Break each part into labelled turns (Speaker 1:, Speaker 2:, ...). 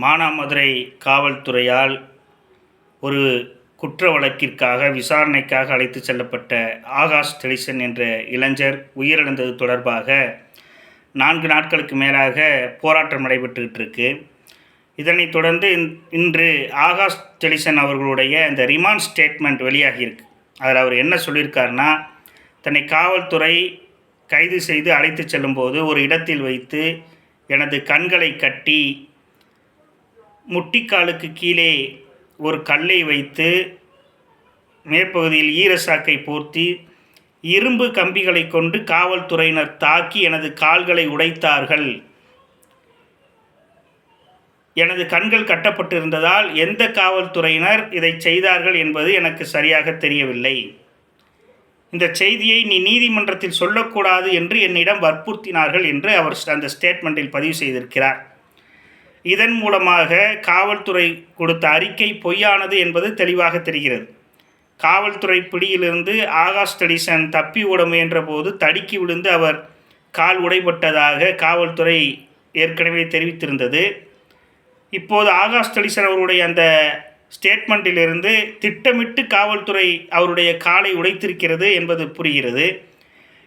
Speaker 1: மானாமதுரை காவல்துறையால் ஒரு குற்ற வழக்கிற்காக விசாரணைக்காக அழைத்து செல்லப்பட்ட ஆகாஷ் டெலிசன் என்ற இளைஞர் உயிரிழந்தது தொடர்பாக 4 நாட்களுக்கு மேலாக போராட்டம் நடைபெற்றுக்கிட்டு இருக்கு. இதனைத் தொடர்ந்து இன்று ஆகாஷ் டெலிசன் அவர்களுடைய இந்த ரிமாண்ட் ஸ்டேட்மெண்ட் வெளியாகியிருக்கு. அதில் அவர் என்ன சொல்லியிருக்காருன்னா, தன்னை காவல்துறை கைது செய்து அழைத்து செல்லும்போது ஒரு இடத்தில் வைத்து எனது கண்களை கட்டி முட்டிக்காலுக்கு கீழே ஒரு கல்லை வைத்து மேற்பகுதியில் ஈரசாக்கை போர்த்தி இரும்பு கம்பிகளை கொண்டு காவல்துறையினர் தாக்கி எனது கால்களை உடைத்தார்கள். எனது கண்கள் கட்டப்பட்டிருந்ததால் எந்த காவல்துறையினர் இதை செய்தார்கள் என்பது எனக்கு சரியாக தெரியவில்லை. இந்த செய்தியை நீ நீதிமன்றத்தில் சொல்லக்கூடாது என்று என்னிடம் வற்புறுத்தினார்கள் என்று அவர் அந்த ஸ்டேட்மெண்ட்டில் பதிவு செய்திருக்கிறார். இதன் மூலமாக காவல்துறை கொடுத்த அறிக்கை பொய்யானது என்பது தெளிவாக தெரிகிறது. காவல்துறை பிடியிலிருந்து ஆகாஷ் டெலிசன் தப்பி ஓட முயன்ற போது தடுக்கி விழுந்து அவர் கால் உடைபட்டதாக காவல்துறை ஏற்கனவே தெரிவித்திருந்தது. இப்போது ஆகாஷ் டெலிசன் அவருடைய அந்த ஸ்டேட்மெண்ட்டிலிருந்து திட்டமிட்டு காவல்துறை அவருடைய காலை உடைத்திருக்கிறது என்பது புரிகிறது.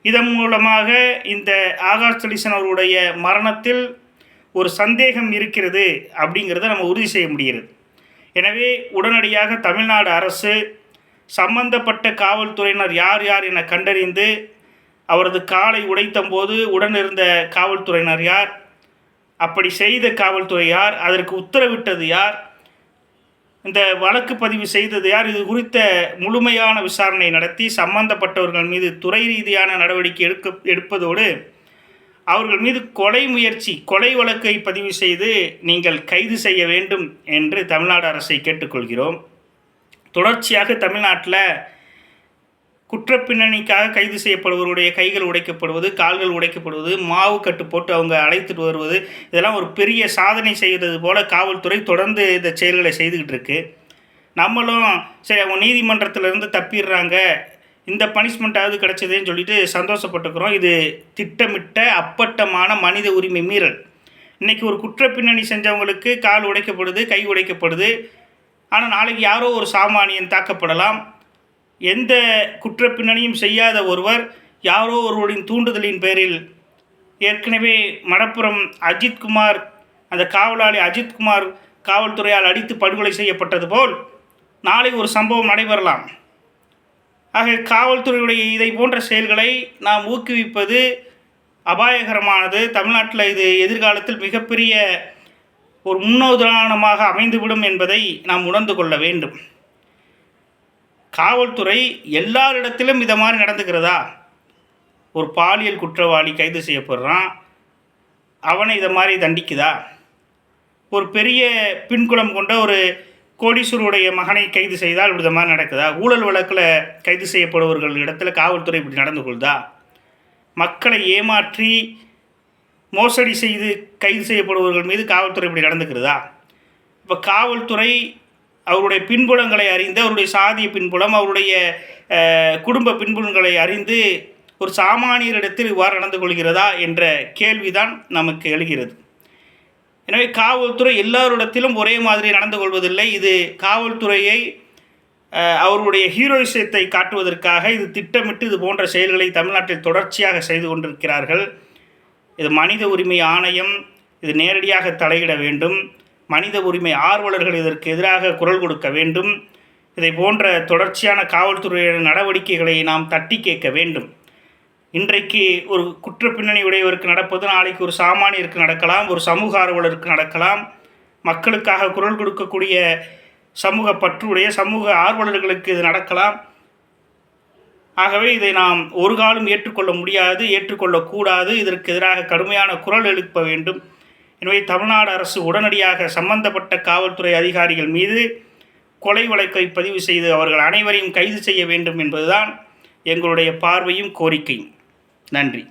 Speaker 1: இதன் மூலமாக இந்த ஆகாஷ் டெலிசன் அவருடைய மரணத்தில் ஒரு சந்தேகம் இருக்கிறது அப்படிங்கிறத நம்ம உறுதி செய்ய முடிகிறது. எனவே உடனடியாக தமிழ்நாடு அரசு சம்பந்தப்பட்ட காவல்துறையினர் யார் யார் என கண்டறிந்து அவரது காலை உடைத்தபோது உடனிருந்த காவல்துறையினர் யார், அப்படி செய்த காவல்துறை யார், அதற்கு உத்தரவிட்டது யார், இந்த வழக்கு பதிவு செய்தது யார், இது குறித்த முழுமையான விசாரணை நடத்தி சம்பந்தப்பட்டவர்கள் மீது துறை ரீதியான நடவடிக்கை எடுப்பதோடு அவர்கள் மீது கொலை வழக்கை பதிவு செய்து நீங்கள் கைது செய்ய வேண்டும் என்று தமிழ்நாடு அரசை கேட்டுக்கொள்கிறோம். தொடர்ச்சியாக தமிழ்நாட்டில் குற்றப்பின்னணிக்காக கைது செய்யப்படுவர்களுடைய கைகள் உடைக்கப்படுவது, கால்கள் உடைக்கப்படுவது, மாவு கட்டு போட்டு அவங்க அழைத்துட்டு வருவது, இதெல்லாம் ஒரு பெரிய சாதனை செய்கிறது போல காவல்துறை தொடர்ந்து இந்த செயல்களை செய்துக்கிட்டு இருக்கு. நம்மளும் சரி அவங்க நீதிமன்றத்திலிருந்து தப்பிடுறாங்க, இந்த பனிஷ்மெண்ட்டாவது கிடச்சதுன்னு சொல்லிட்டு சந்தோஷப்பட்டுக்கிறோம். இது திட்டமிட்ட அப்பட்டமான மனித உரிமை மீறல். இன்றைக்கி ஒரு குற்றப்பின்னணி செஞ்சவங்களுக்கு கால் உடைக்கப்படுது, கை உடைக்கப்படுது. ஆனால் நாளைக்கு யாரோ ஒரு சாமானியன் தாக்கப்படலாம். எந்த குற்றப்பின்னணியும் செய்யாத ஒருவர் யாரோ ஒருவரின் தூண்டுதலின் பேரில் ஏற்கனவே மடப்புரம் அஜித்குமார், அந்த காவலாளி அஜித்குமார் காவல்துறையால் அடித்து படுகொலை செய்யப்பட்டது போல் நாளை ஒரு சம்பவம் நடைபெறலாம். ஆக காவல்துறையுடைய இதை போன்ற செயல்களை நாம் ஊக்குவிப்பது அபாயகரமானது. தமிழ்நாட்டில் இது எதிர்காலத்தில் மிகப்பெரிய ஒரு முன்னுதாரணமாக அமைந்துவிடும் என்பதை நாம் உணர்ந்து கொள்ள வேண்டும். காவல்துறை எல்லாரிடத்திலும் இதை மாதிரி நடந்துக்கிறதா? ஒரு பாலியல் குற்றவாளி கைது செய்யப்படுறான், அவனை இதை மாதிரி தண்டிக்குதா? ஒரு பெரிய பின்புலம் கொண்ட ஒரு கோடீஸ்வருடைய மகனை கைது செய்தால் இப்படி மாதிரி நடக்குதா? ஊழல் வழக்கில் கைது செய்யப்படுபவர்கள் இடத்துல காவல்துறை இப்படி நடந்து கொள்ளுதா? மக்களை ஏமாற்றி மோசடி செய்து கைது செய்யப்படுபவர்கள் மீது காவல்துறை இப்படி நடந்துக்கிறதா? இப்போ காவல்துறை அவருடைய பின்புலங்களை அறிந்து, அவருடைய சாதிய பின்புலம், அவருடைய குடும்ப பின்புலங்களை அறிந்து ஒரு சாமானியரிடத்தில் இவ்வாறு நடந்து கொள்கிறதா என்ற கேள்விதான் நமக்கு எழுகிறது. எனவே காவல்துறை எல்லாரிடத்திலும் ஒரே மாதிரி நடந்து கொள்வதில்லை. இது காவல்துறையை அவருடைய ஹீரோயிசத்தை காட்டுவதற்காக இது திட்டமிட்டு இது போன்ற செயல்களை தமிழ்நாட்டில் தொடர்ச்சியாக செய்து கொண்டிருக்கிறார்கள். இது மனித உரிமை ஆணையம் இது நேரடியாக தலையிட வேண்டும். மனித உரிமை ஆர்வலர்கள் இதற்கு எதிராக குரல் கொடுக்க வேண்டும். இதை போன்ற தொடர்ச்சியான காவல்துறையின் நடவடிக்கைகளை நாம் தட்டி கேட்க வேண்டும். இன்றைக்கு ஒரு குற்றப்பின்னணி உடையவருக்கு நடப்பது நாளைக்கு ஒரு சாமானியருக்கு நடக்கலாம், ஒரு சமூக ஆர்வலருக்கு நடக்கலாம். மக்களுக்காக குரல் கொடுக்கக்கூடிய சமூக பற்றுடைய சமூக ஆர்வலர்களுக்கு இது நடக்கலாம். ஆகவே இதை நாம் ஒரு காலம் ஏற்றுக்கொள்ள முடியாது, ஏற்றுக்கொள்ளக்கூடாது. இதற்கு எதிராக கடுமையான குரல் எழுப்ப வேண்டும். எனவே தமிழ்நாடு அரசு உடனடியாக சம்பந்தப்பட்ட காவல்துறை அதிகாரிகள் மீது கொலை வழக்கை பதிவு செய்து அவர்கள் அனைவரையும் கைது செய்ய வேண்டும் என்பதுதான் எங்களுடைய பார்வையும் கோரிக்கையும். நன்றி.